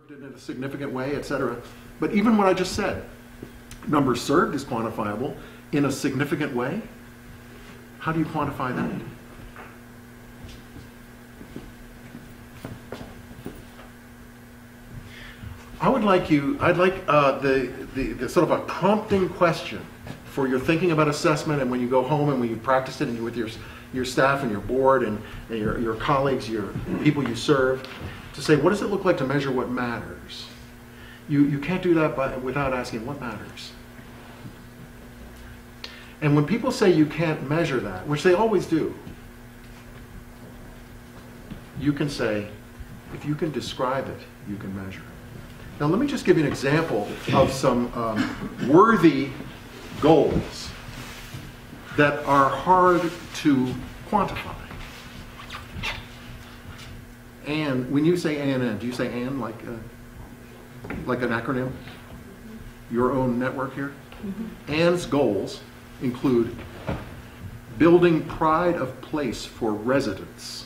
in a significant way, etc. But even what I just said, numbers served is quantifiable in a significant way. How do you quantify that? I'd like the sort of a prompting question for your thinking about assessment, and when you go home and when you practice it and you're with your staff and your board and your colleagues, your people you serve, to say, what does it look like to measure what matters? You can't do that without asking what matters. And when people say you can't measure that, which they always do, you can say, if you can describe it, you can measure it. Now let me just give you an example of some worthy goals that are hard to quantify. And when you say ANN, do you say ANN like an acronym? Your own network here? Mm-hmm. ANN's goals include building pride of place for residents.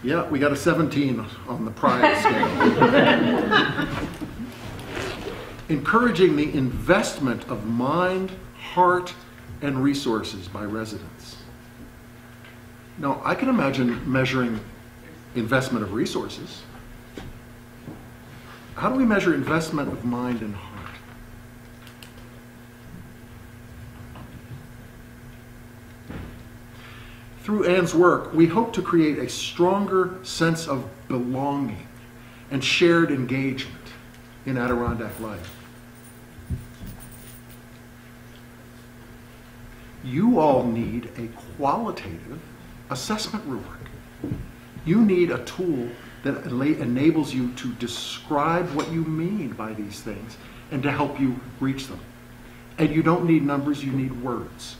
Yeah, we got a 17 on the pride scale. Encouraging the investment of mind, heart, and resources by residents. Now, I can imagine measuring investment of resources. How do we measure investment of mind and heart? Through Ann's work, we hope to create a stronger sense of belonging and shared engagement in Adirondack life. You all need a qualitative assessment rubric. You need a tool that enables you to describe what you mean by these things and to help you reach them. And you don't need numbers, you need words.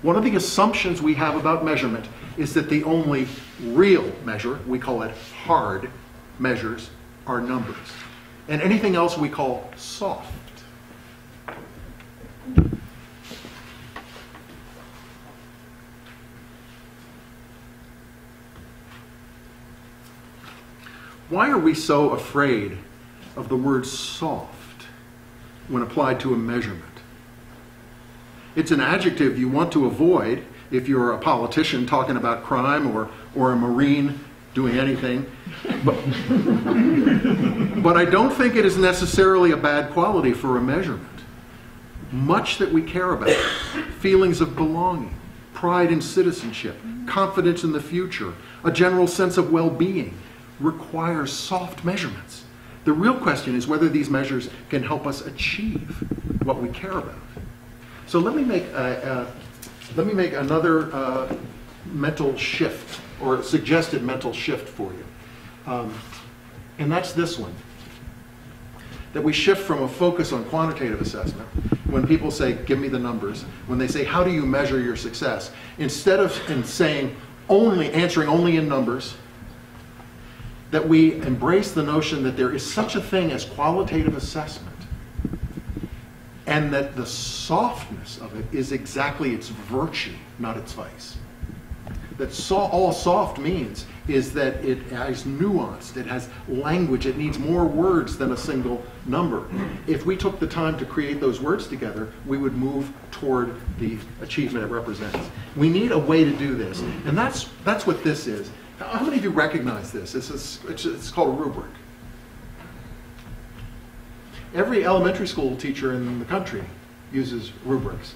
One of the assumptions we have about measurement is that the only real measure, we call it hard measures, are numbers. And anything else we call soft. Why are we so afraid of the word soft when applied to a measurement? It's an adjective you want to avoid if you're a politician talking about crime or a Marine doing anything. But I don't think it is necessarily a bad quality for a measurement. Much that we care about, feelings of belonging, pride in citizenship, confidence in the future, a general sense of well-being, requires soft measurements. The real question is whether these measures can help us achieve what we care about. So let me make another mental shift, or a suggested mental shift for you. And that's this one. That we shift from a focus on quantitative assessment, when people say, give me the numbers, when they say, how do you measure your success? Instead of saying answering only in numbers, that we embrace the notion that there is such a thing as qualitative assessment, and that the softness of it is exactly its virtue, not its vice. That all soft means is that it is nuanced, it has language, it needs more words than a single number. If we took the time to create those words together, we would move toward the achievement it represents. We need a way to do this, and that's what this is. How many of you recognize this? It's called a rubric. Every elementary school teacher in the country uses rubrics.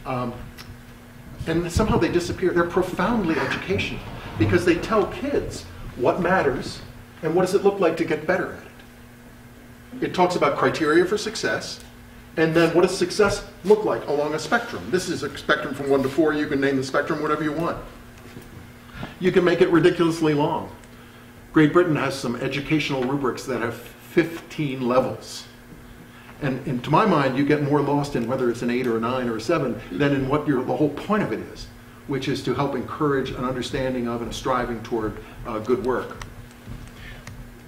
And somehow they disappear. They're profoundly educational because they tell kids what matters and what does it look like to get better at it. It talks about criteria for success, and then what does success look like along a spectrum. This is a spectrum from 1 to 4. You can name the spectrum whatever you want. You can make it ridiculously long. Great Britain has some educational rubrics that have 15 levels. And to my mind, you get more lost in whether it's an 8 or a 9 or a 7 than in what the whole point of it is, which is to help encourage an understanding of and a striving toward good work.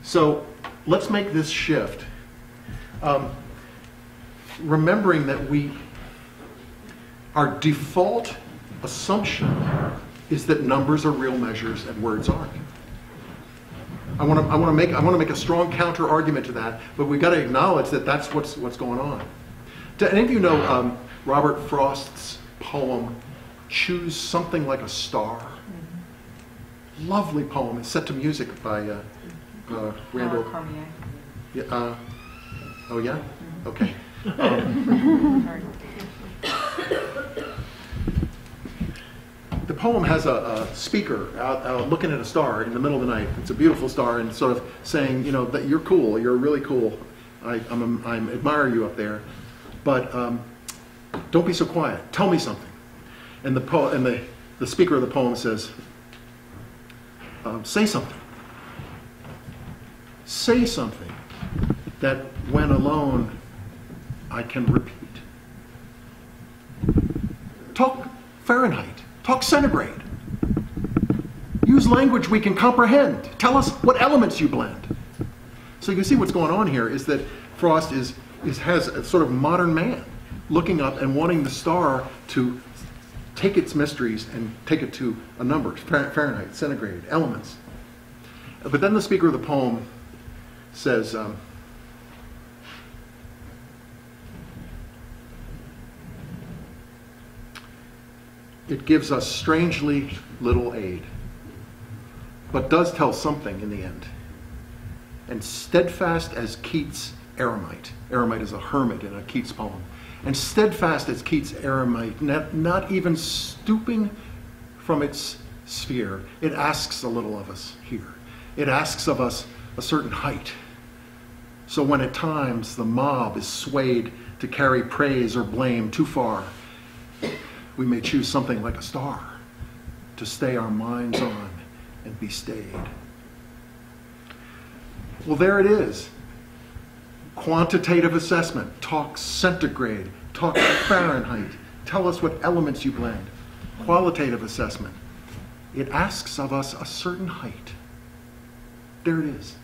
So let's make this shift. Remembering that our default assumption is that numbers are real measures and words aren't. I want to make a strong counter argument to that, but we've got to acknowledge that that's what's going on. Do any of you know Robert Frost's poem, "Choose Something Like a Star"? Lovely poem. It's set to music by Randall Cormier. Yeah, oh yeah? Okay. The poem has a speaker out looking at a star in the middle of the night. It's a beautiful star, and sort of saying, you know, that you're cool, you're really cool. I admire you up there, but don't be so quiet. Tell me something. And the speaker of the poem says, say something. Say something that when alone I can repeat. Talk Fahrenheit. Talk centigrade. Use language we can comprehend. Tell us what elements you blend. So you can see what's going on here is that Frost has a sort of modern man looking up and wanting the star to take its mysteries and take it to a number, Fahrenheit, centigrade, elements. But then the speaker of the poem says, it gives us strangely little aid, but does tell something in the end. And steadfast as Keats' eremite, eremite is a hermit in a Keats poem, and steadfast as Keats' eremite, not even stooping from its sphere, it asks a little of us here. It asks of us a certain height. So when at times the mob is swayed to carry praise or blame too far, we may choose something like a star to stay our minds on and be stayed. Well, there it is. Quantitative assessment. Talk centigrade. Talk Fahrenheit. Tell us what elements you blend. Qualitative assessment. It asks of us a certain height. There it is.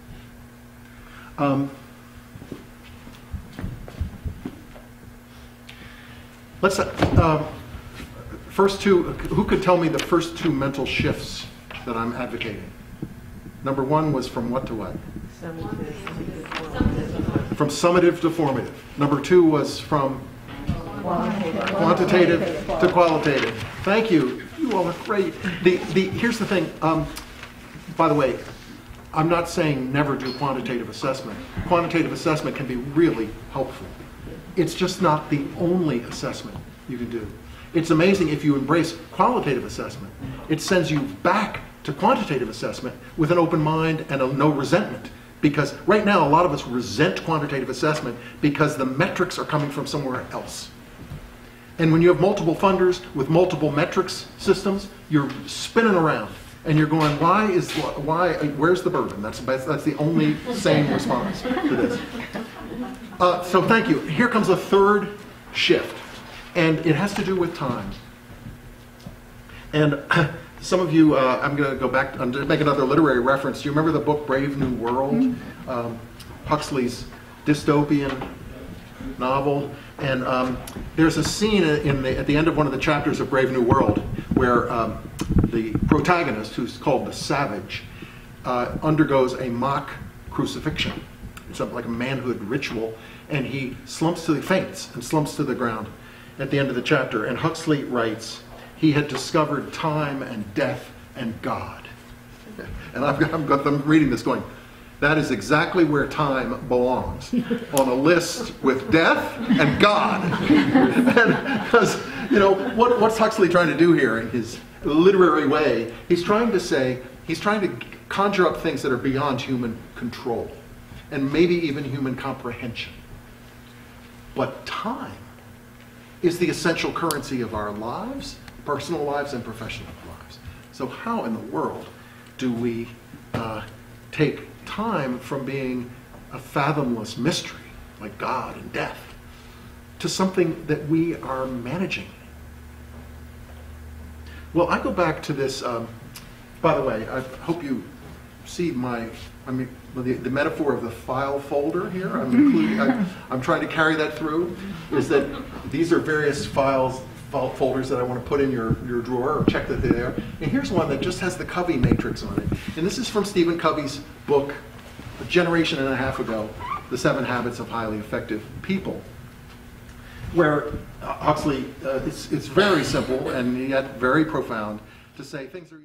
Let's first two. Who could tell me the first two mental shifts that I'm advocating? Number one was from what to what? From summative to formative. Number two was from quantitative to qualitative. Thank you. You all are great. Here's the thing. By the way, I'm not saying never do quantitative assessment. Quantitative assessment can be really helpful. It's just not the only assessment you can do. It's amazing if you embrace qualitative assessment. It sends you back to quantitative assessment with an open mind and no resentment. Because right now, a lot of us resent quantitative assessment because the metrics are coming from somewhere else. And when you have multiple funders with multiple metrics systems, you're spinning around. And you're going, where's the burden? That's the only sane response to this. So thank you. Here comes a third shift. And it has to do with time. And some of you, I'm going to go back and make another literary reference. Do you remember the book Brave New World? Huxley's dystopian novel. And there's a scene at the end of one of the chapters of Brave New World where the protagonist, who's called the Savage, undergoes a mock crucifixion. It's like a manhood ritual, and he faints and slumps to the ground at the end of the chapter. And Huxley writes, he had discovered time and death and God. And I'm reading this going, that is exactly where time belongs, on a list with death and God. Because, what's Huxley trying to do here in his literary way? He's trying to conjure up things that are beyond human control, and maybe even human comprehension. But time is the essential currency of our lives, personal lives and professional lives. So how in the world do we take time from being a fathomless mystery, like God and death, to something that we are managing? Well, I go back to this, by the way, I hope you see the metaphor of the file folder here. I'm trying to carry that through, is that these are various files, folders that I want to put in your drawer or check that they're there. And here's one that just has the Covey matrix on it. And this is from Stephen Covey's book, a generation and a half ago, The 7 Habits of Highly Effective People, where Huxley, it's very simple and yet very profound to say things are